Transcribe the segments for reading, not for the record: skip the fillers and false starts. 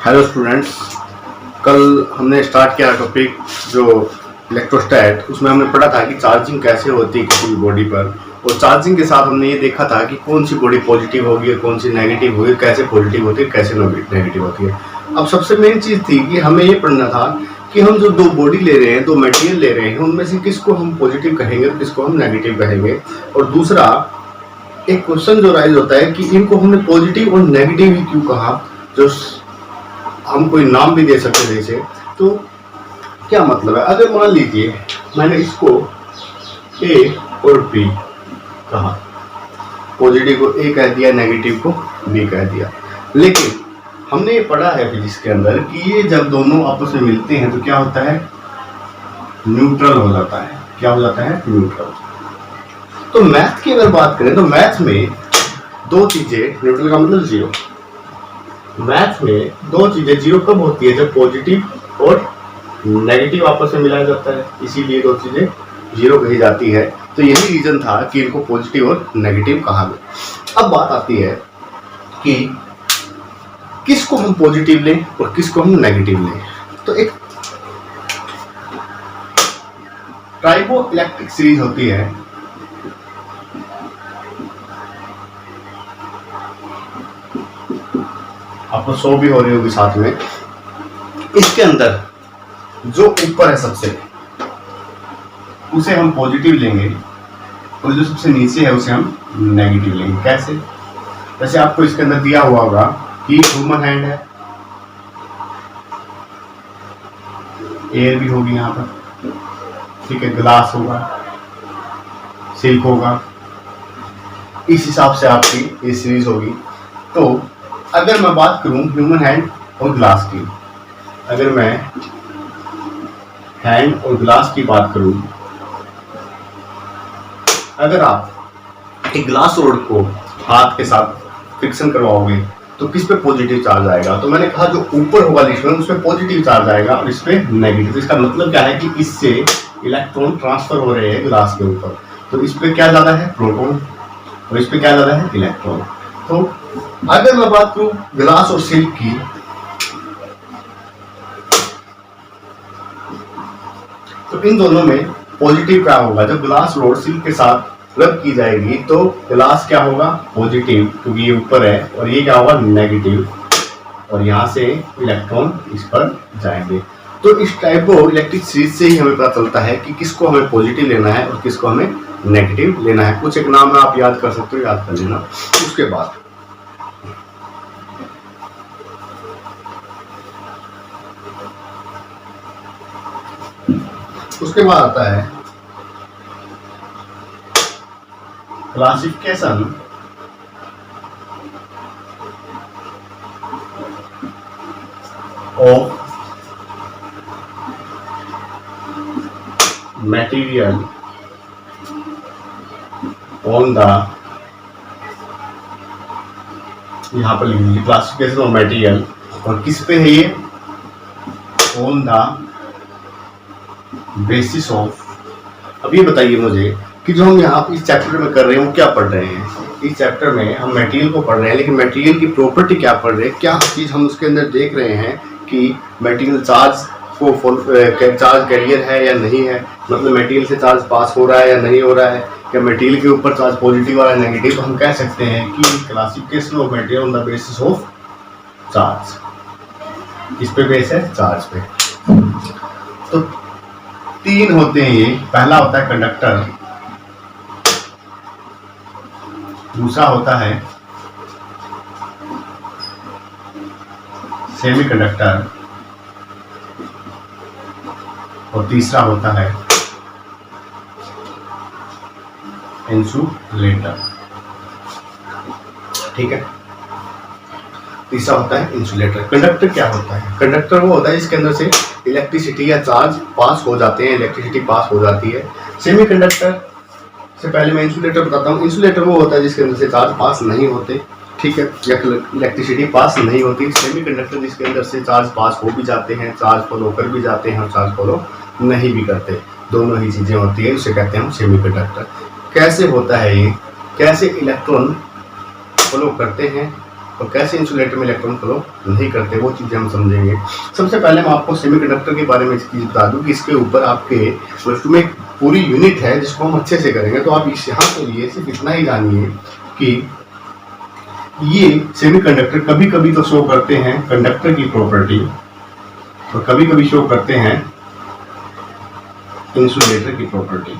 Hello students, कल हमने start किया टॉपिक जो इलेक्ट्रोस्टैट। उसमें हमने पढ़ा था कि चार्जिंग कैसे होती है किसी भी बॉडी पर, और चार्जिंग के साथ हमने ये देखा था कि कौन सी बॉडी पॉजिटिव होगी और कौन सी नेगेटिव होगी, कैसे पॉजिटिव होती है कैसे नेगेटिव होती है। अब सबसे मेन चीज़ थी कि हमें ये पढ़ना था कि हम जो दो बॉडी ले रहे हैं, दो मटेरियल ले रहे हैं, उनमें से किसको हम पॉजिटिव कहेंगे और किसको हम नेगेटिव कहेंगे। और दूसरा एक क्वेश्चन जो राइज होता है कि इनको हमने पॉजिटिव और नेगेटिव ही क्यों कहा, जो हम कोई नाम भी दे सकते थे इसे। तो क्या मतलब है, अगर मान लीजिए मैंने इसको ए और बी कहा, पॉजिटिव को ए कह दिया, नेगेटिव को बी कह दिया, लेकिन हमने ये पढ़ा है फिजिक्स के अंदर कि ये जब दोनों आपस में मिलते हैं तो क्या होता है, न्यूट्रल हो जाता है। क्या हो जाता है, न्यूट्रल। तो मैथ की अगर बात करें तो मैथ में दो चीजें, न्यूट्रल का मतलब जीरो। मैथ में दो चीजें जीरो कब होती है, जब पॉजिटिव और नेगेटिव आपस में मिलाया जाता है, इसीलिए दो चीजें जीरो कही जाती है। तो यही रीजन था कि इनको पॉजिटिव और नेगेटिव कहा गया। अब बात आती है कि किसको हम पॉजिटिव लें और किसको हम नेगेटिव लें। तो एक ट्राइबो इलेक्ट्रिक सीरीज होती है, आपको शो भी हो रही होगी साथ में। इसके अंदर जो ऊपर है सबसे, उसे हम पॉजिटिव लेंगे और जो सबसे नीचे है उसे हम नेगेटिव लेंगे। कैसे? जैसे आपको इसके अंदर दिया हुआ होगा कि ह्यूमन हैंड है, एयर भी होगी यहाँ पर, ठीक है, ग्लास होगा, सिल्क होगा, इस हिसाब से आपकी ये सीरीज होगी। तो अगर मैं बात करूं ह्यूमन हैंड और ग्लास की, अगर मैं हैंड और ग्लास की बात करूं, अगर आप एक ग्लास रोड को हाथ के साथ फ्रिक्शन करवाओगे तो किस पे पॉजिटिव चार्ज आएगा। तो मैंने कहा जो ऊपर होगा लिस्ट में उस पे पॉजिटिव चार्ज आएगा और इस पे नेगेटिव। इसका मतलब क्या है कि इससे इलेक्ट्रॉन ट्रांसफर हो रहे हैं ग्लास के ऊपर, तो इस पे क्या ज्यादा है, प्रोटॉन, और इस पे क्या ज्यादा है, इलेक्ट्रॉन। तो अगर मैं बात करूं ग्लास और सिल्क की, तो इन दोनों में पॉजिटिव क्या होगा, जब ग्लास रोड सिल्क के साथ रब की जाएगी तो ग्लास क्या होगा, पॉजिटिव, क्योंकि ये ऊपर है, और ये क्या होगा, नेगेटिव, और यहां से इलेक्ट्रॉन इस पर जाएंगे। तो इस टाइप को इलेक्ट्रिक सीरीज से ही हमें पता चलता है कि किसको हमें पॉजिटिव लेना है और किसको हमें नेगेटिव लेना है। कुछ एक नाम आप याद कर सकते हो, याद कर लेना। उसके बाद आता है classification of material on the, यहां पर लिख लीजिए क्लासिफिकेशन ऑफ मटेरियल, और किस पे है ये, ऑन द बेसिस ऑफ। अब ये बताइए मुझे कि जो हम यहाँ इस चैप्टर में कर रहे हैं वो क्या पढ़ रहे हैं। इस चैप्टर में हम मटेरियल को पढ़ रहे हैं, लेकिन मटेरियल की प्रॉपर्टी क्या पढ़ रहे हैं, क्या चीज़ हम उसके अंदर देख रहे हैं कि मटेरियल चार्ज को चार्ज कैरियर है या नहीं है, मतलब मटेरियल से चार्ज पास हो रहा है या नहीं हो रहा है, क्या मटेरियल के ऊपर चार्ज पॉजिटिव और नेगेटिव। तो हम कह सकते हैं कि classification of material on the basis of charge, इस पे बेस है चार्ज पे। तो तीन होते हैं ये, पहला होता है कंडक्टर, दूसरा होता है सेमीकंडक्टर, और तीसरा होता है इंसुलेटर। ठीक है, तीसरा होता है इंसुलेटर। कंडक्टर क्या होता है, कंडक्टर वो होता है जिसके अंदर से इलेक्ट्रिसिटी या चार्ज पास हो जाते हैं, इलेक्ट्रिसिटी पास हो जाती है। सेमीकंडक्टर से पहले मैं इंसुलेटर बताता हूँ। इंसुलेटर वो होता है जिसके अंदर से चार्ज पास नहीं होते, ठीक है, या इलेक्ट्रिसिटी पास नहीं होती। सेमीकंडक्टर जिसके अंदर से चार्ज पास हो भी जाते हैं, चार्ज फॉलो कर भी जाते हैं और चार्ज फॉलो नहीं भी करते, दोनों ही चीज़ें होती है, उसे कहते हैं हम सेमीकंडक्टर। कैसे होता है ये, कैसे इलेक्ट्रॉन फॉलो करते हैं और कैसे इंसुलेटर में इलेक्ट्रॉन फ्लो नहीं करते, वो चीज़ें हम समझेंगे। सबसे पहले मैं आपको सेमीकंडक्टर के बारे में एक चीज़ बता दूं कि इसके ऊपर आपके प्लस टू में एक पूरी यूनिट है जिसको हम अच्छे से करेंगे। तो आप इस यहाँ के लिए सिर्फ इतना ही जानिए कि ये सेमीकंडक्टर कभी कभी तो शो करते हैं कंडक्टर की प्रॉपर्टी और कभी कभी शो करते हैं इंसुलेटर की प्रॉपर्टी।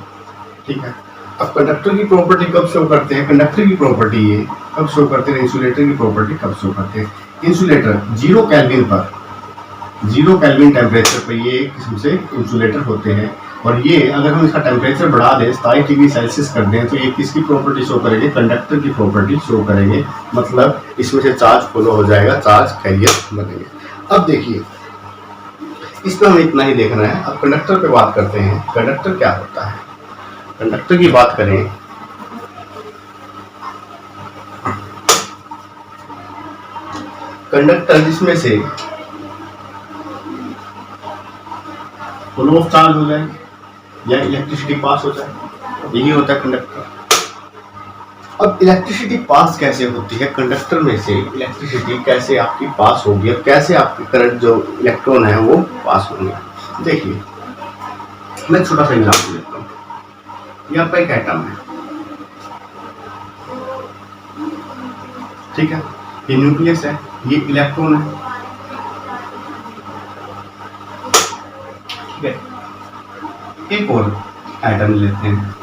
ठीक है, अब कंडक्टर की प्रॉपर्टी कब शो करते हैं, कंडक्टर की प्रॉपर्टी ये कब शो करते हैं, इंसुलेटर की प्रॉपर्टी कब शो करते हैं। इंसुलेटर 0 केल्विन पर, 0 केल्विन टेम्परेचर पर ये किस्म से इंसुलेटर होते हैं। और ये अगर हम इसका टेम्परेचर बढ़ा दें 27 डिग्री सेल्सियस कर दें तो ये किसकी प्रॉपर्टी शो करेंगे, कंडक्टर की प्रॉपर्टी शो करेंगे। मतलब इसमें से चार्ज फ्लो हो जाएगा, चार्ज कैरियर बनेंगे। अब देखिए इसमें हमें इतना ही देखना है। अब कंडक्टर पे बात करते हैं, कंडक्टर क्या होता है। कंडक्टर की बात करें कंडक्टर जिसमें से फ्लो ऑफ चार्ज हो जाए या इलेक्ट्रिसिटी पास हो जाए, यही होता है कंडक्टर। अब इलेक्ट्रिसिटी पास कैसे होती है, कंडक्टर में से इलेक्ट्रिसिटी कैसे आपकी पास होगी, अब कैसे आपकी करंट जो इलेक्ट्रॉन है वो पास होंगे। देखिए मैं छोटा सा एग्जाम्पल देता हूँ। ये आपका एक एटम है, ठीक है, ये न्यूक्लियस है, ये इलेक्ट्रॉन है, ठीक है। एक और एटम लेते हैं,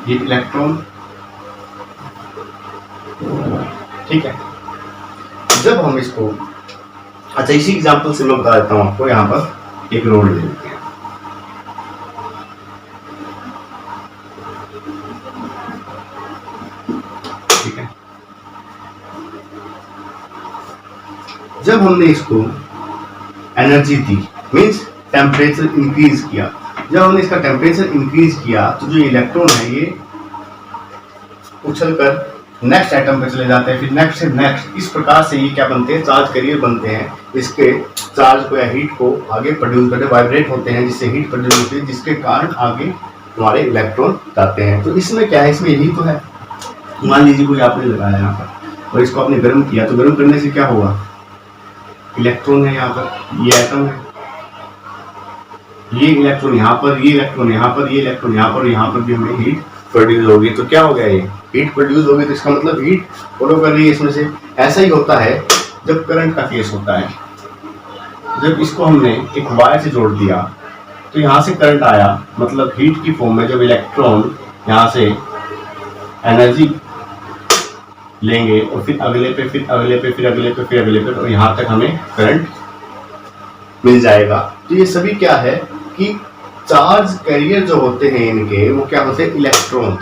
ये इलेक्ट्रॉन, ठीक है। जब हम इसको, अच्छा इसी एग्जांपल से मैं बता देता हूं आपको, यहां पर एक रोड ले लेते हैं, ठीक है। जब हमने इसको एनर्जी दी, मींस टेम्परेचर इंक्रीज किया, जब हमने इसका टेम्परेचर इंक्रीज किया तो जो इलेक्ट्रॉन है ये उछलकर नेक्स्ट एटम पे चले जाते हैं, फिर नेक्स्ट से नेक्स्ट, इस प्रकार से ये क्या बनते हैं, चार्ज कैरियर बनते हैं। इसके चार्ज को या हीट को आगे प्रोड्यूस करते, वाइब्रेट होते हैं, जिससे हीट प्रोड्यूस होती है, जिसके कारण आगे हमारे इलेक्ट्रॉन जाते हैं। तो इसमें क्या है, इसमें यही तो है। मान लीजिए कोई आपने लगाया यहाँ पर और इसको आपने गर्म किया, तो गर्म करने से क्या होगा, इलेक्ट्रॉन है यहाँ पर, ये एटम है, ये इलेक्ट्रॉन यहाँ पर, ये इलेक्ट्रॉन यहाँ पर, ये इलेक्ट्रॉन यहाँ पर, यहाँ पर भी हमें हीट प्रोड्यूस होगी। तो क्या हो गया, ये हीट प्रोड्यूस होगी, तो इसका मतलब हीट फ्लो कर रही है इसमें से। ऐसा ही होता है जब करंट का केस होता है। जब इसको हमने एक वायर से जोड़ दिया तो यहाँ से करंट आया, मतलब हीट की फॉर्म में। जब इलेक्ट्रॉन यहाँ से एनर्जी लेंगे और फिर अगले पे, फिर अगले पे, फिर अगले पे, फिर अगले पे, और यहाँ तक हमें करंट मिल जाएगा। तो ये सभी क्या है कि चार्ज कैरियर जो होते हैं इनके, वो क्या होते हैं, इलेक्ट्रॉन।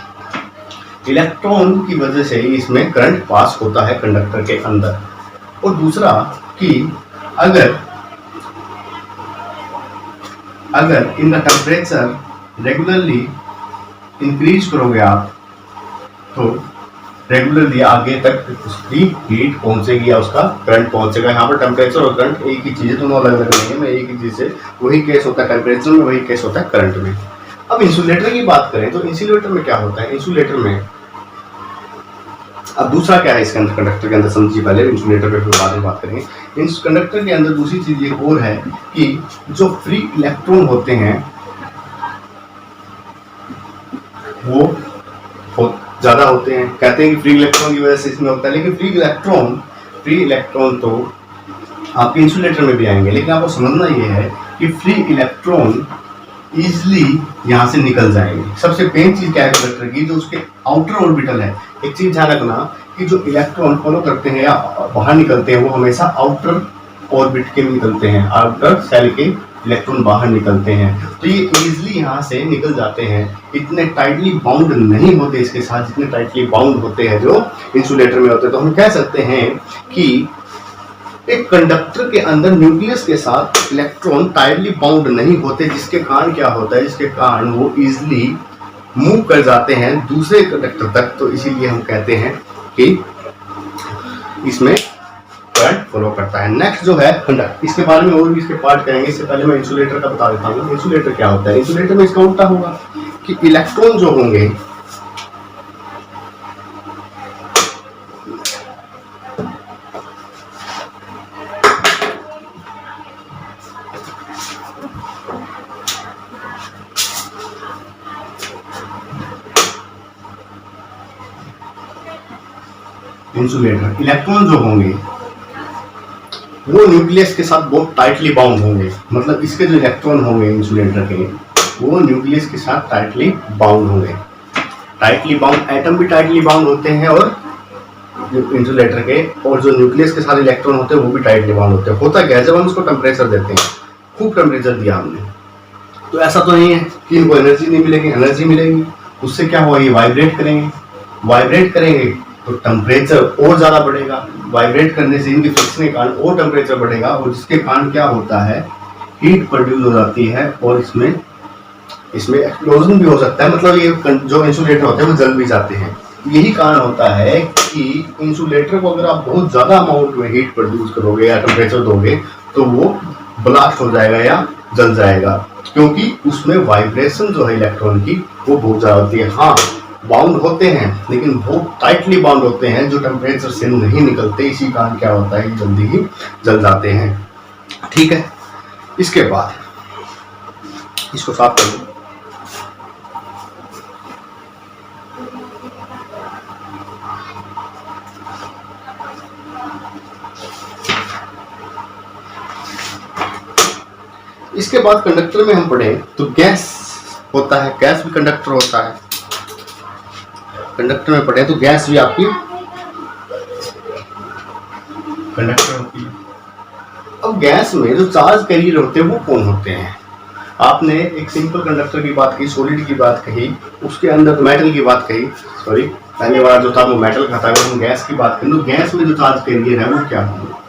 इलेक्ट्रॉन की वजह से इसमें करंट पास होता है कंडक्टर के अंदर। और दूसरा कि अगर इनका टेम्परेचर रेगुलरली इंक्रीज करोगे आप, तो रेगुलरली आगे तक उसकी हीट पहुंचेगी या उसका करंट पहुंचेगा। यहाँ पर टेम्परेचर और करंट एक ही चीज़ है, दोनों अलग अलग नहीं है। मैं एक ही चीज़ से वही केस होता है टेम्परेचर में, वही केस होता है करंट में। अब इंसुलेटर की बात करें तो इंसुलेटर में क्या होता है, इंसुलेटर में अब दूसरा क्या है इसके अंदर, कंडक्टर के अंदर समझिए पहले, इंसुलेटर पे फिर बाद में बात करेंगे। इन कंडक्टर के अंदर दूसरी चीज एक और है कि जो फ्री इलेक्ट्रॉन होते हैं वो बहुत ज्यादा होते हैं। कहते हैं कि फ्री इलेक्ट्रॉन की वजह से इसमें होता है, लेकिन फ्री इलेक्ट्रॉन तो आपके इंसुलेटर में भी आएंगे। लेकिन आपको समझना ये है कि फ्री इलेक्ट्रॉन इजिली यहाँ से निकल जाएंगे। सबसे मेन चीज क्या है कंडक्टर की, जो उसके आउटर ऑर्बिटल है। एक चीज ध्यान रखना कि जो इलेक्ट्रॉन फॉलो करते हैं या बाहर निकलते हैं, वो हमेशा आउटर ऑर्बिट के निकलते हैं, आउटर सेल के इलेक्ट्रॉन बाहर निकलते हैं। तो ये इजिली यहाँ से निकल जाते हैं, इतने टाइटली बाउंड नहीं होते इसके साथ जितने टाइटली बाउंड होते हैं जो इंसुलेटर में होते हैं। तो हम कह सकते हैं कि एक कंडक्टर के अंदर न्यूक्लियस के साथ इलेक्ट्रॉन टाइटली बाउंड नहीं होते, जिसके कारण क्या होता है, जिसके कारण वो इजिली मूव कर जाते हैं दूसरे कंडक्टर तक। तो इसीलिए हम कहते हैं कि इसमें करंट फ्लो करता है। नेक्स्ट जो है कंडक्टर, इसके बारे में और भी इसके पार्ट करेंगे। इससे पहले मैं इंसुलेटर का बता देता हूँ। इंसुलेटर क्या होता है, इंसुलेटर में इसका उल्टा होगा कि इलेक्ट्रॉन जो होंगे इंसुलेटर, इलेक्ट्रॉन जो होंगे वो न्यूक्लियस के साथ बहुत टाइटली बाउंड होंगे। मतलब इसके जो इलेक्ट्रॉन होंगे इंसुलेटर के, वो न्यूक्लियस के साथ टाइटली बाउंड होंगे। टाइटली बाउंड, एटम भी टाइटली बाउंड होते हैं और इंसुलेटर के, और जो न्यूक्लियस के साथ इलेक्ट्रॉन होते हैं वो भी टाइटली बाउंड होते हैं। होता क्या है, जब हम इसको टेम्परेचर देते हैं, खूब टेम्परेचर दिया हमने, तो ऐसा तो नहीं है कि इनको एनर्जी नहीं मिलेगी, एनर्जी मिलेगी। उससे क्या हुआ, ये वाइब्रेट करेंगे, वाइब्रेट करेंगे तो टेम्परेचर और ज्यादा बढ़ेगा। वाइब्रेट करने से इनके फ्रिक्शन के कारण और टेम्परेचर बढ़ेगा, और जिसके कारण क्या होता है, हीट प्रोड्यूस हो जाती है और इसमें एक्सप्लोजन भी हो सकता है। मतलब ये जो इंसुलेटर होते हैं वो जल भी जाते हैं। यही कारण होता है कि इंसुलेटर को अगर आप बहुत ज्यादा अमाउंट में हीट प्रोड्यूस करोगे या टेम्परेचर दोगे तो वो ब्लास्ट हो जाएगा या जल जाएगा, क्योंकि उसमें वाइब्रेशन जो है इलेक्ट्रॉन की वो बहुत ज्यादा होती है। हाँ, बाउंड होते हैं लेकिन बहुत टाइटली बाउंड होते हैं, जो टेम्परेचर से नहीं निकलते। इसी कारण क्या होता है, जल्दी ही जल जाते हैं। ठीक है, इसके बाद इसको साफ कर दो। इसके बाद कंडक्टर में हम पढ़े तो गैस होता है, गैस भी कंडक्टर होता है। कंडक्टर में पढ़े तो गैस भी आपकी कंडक्टर होती है। अब गैस में जो चार्ज कैरियर होते हैं वो कौन होते हैं? आपने एक सिंपल कंडक्टर की बात की, सॉलिड की बात कही, उसके अंदर मेटल की बात कही। सॉरी, पहले वाला जो था वो मेटल का था। अगर हम गैस की बात करें तो गैस में जो चार्ज कैरियर है वो क्या होंगे?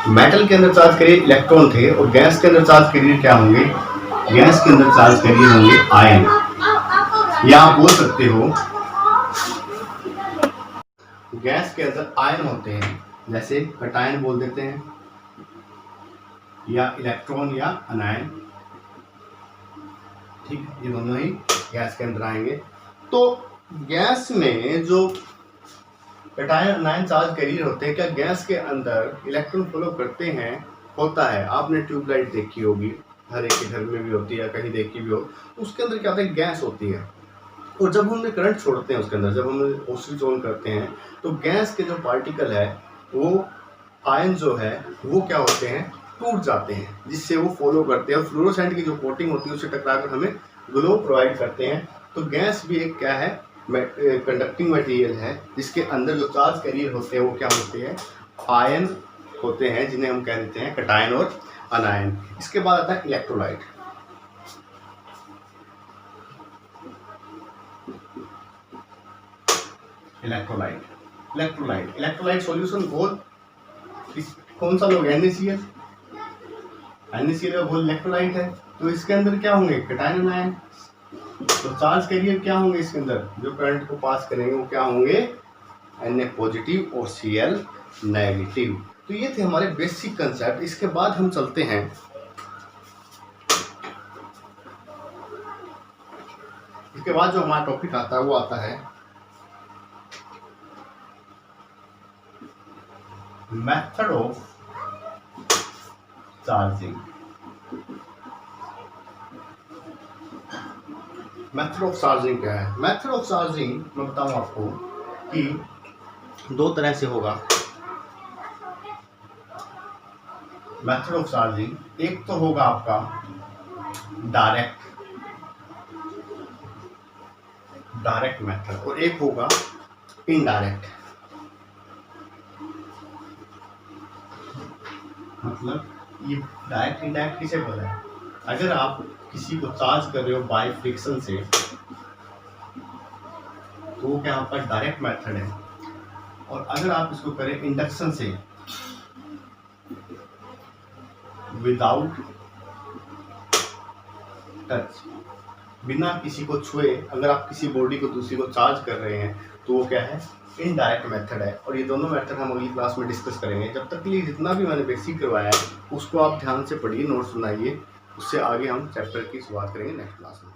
मेटल के अंदर चार्ज कैरियर इलेक्ट्रॉन थे, और गैस के अंदर चार्ज कैरियर क्या होंगे? गैस के अंदर चार्ज कैरियर होंगे आयन। या आप बोल सकते हो गैस के अंदर आयन होते हैं, जैसे कटायन बोल देते हैं, या इलेक्ट्रॉन या अनायन। ठीक है, ये दोनों ही गैस के अंदर आएंगे। तो गैस में जो कटायन अनायन चार्ज कैरियर होते हैं, क्या गैस के अंदर इलेक्ट्रॉन फ्लो करते हैं? होता है। आपने ट्यूबलाइट देखी होगी, हर एक के घर में भी होती है, कहीं देखी भी हो। उसके अंदर क्या होता है, गैस होती है, और जब हम करंट छोड़ते हैं उसके अंदर, जब हम स्विच ऑन करते हैं तो गैस के जो पार्टिकल है वो आयन जो है वो क्या होते हैं, टूट जाते हैं, जिससे वो फॉलो करते हैं और फ्लोरोसेंट की जो कोटिंग होती है उससे टकराकर हमें ग्लो प्रोवाइड करते हैं। तो गैस भी एक क्या है, कंडक्टिंग मटेरियल है, जिसके अंदर जो चार्ज कैरियर होते हैं वो क्या होते हैं, आयन होते हैं, जिन्हें हम कह देते हैं कटायन और अनायन। इसके बाद आता है इलेक्ट्रोलाइट। इलेक्ट्रोलाइट सॉल्यूशन घोल कौन सा लोग, NaCl का घोल इलेक्ट्रोलाइट है। तो इसके अंदर क्या होंगे, कटायन अनायन। तो चार्ज कैरियर क्या होंगे इसके अंदर, जो करंट को पास करेंगे वो क्या होंगे, Na पॉजिटिव और Cl नेगेटिव। तो ये थे हमारे बेसिक कंसेप्ट। इसके बाद हम चलते हैं इसके बाद जो हमारा टॉपिक आता है वो आता है method of charging. Method of charging क्या है? मेथड ऑफ चार्जिंग मैं बताऊं आपको कि दो तरह से होगा मेथड ऑफ चार्जिंग। एक तो होगा आपका डायरेक्ट मेथड, और एक होगा इनडायरेक्ट। मतलब ये डायरेक्ट इनडायरेक्ट किसे बोला है? अगर आप किसी को चार्ज कर रहे हो बाय फ्रिक्शन से तो वो क्या आपका डायरेक्ट मेथड है, और अगर आप इसको करें इंडक्शन से विदाउट टच, बिना किसी को छुए, अगर आप किसी बॉडी को दूसरी को चार्ज कर रहे हैं तो वो क्या है, इनडायरेक्ट मेथड है। और ये दोनों मेथड हम अगली क्लास में डिस्कस करेंगे। जब तक के लिए जितना भी मैंने बेसिक करवाया है उसको आप ध्यान से पढ़िए, नोट्स बनाइए, उससे आगे हम चैप्टर की शुरुआत करेंगे नेक्स्ट क्लास में।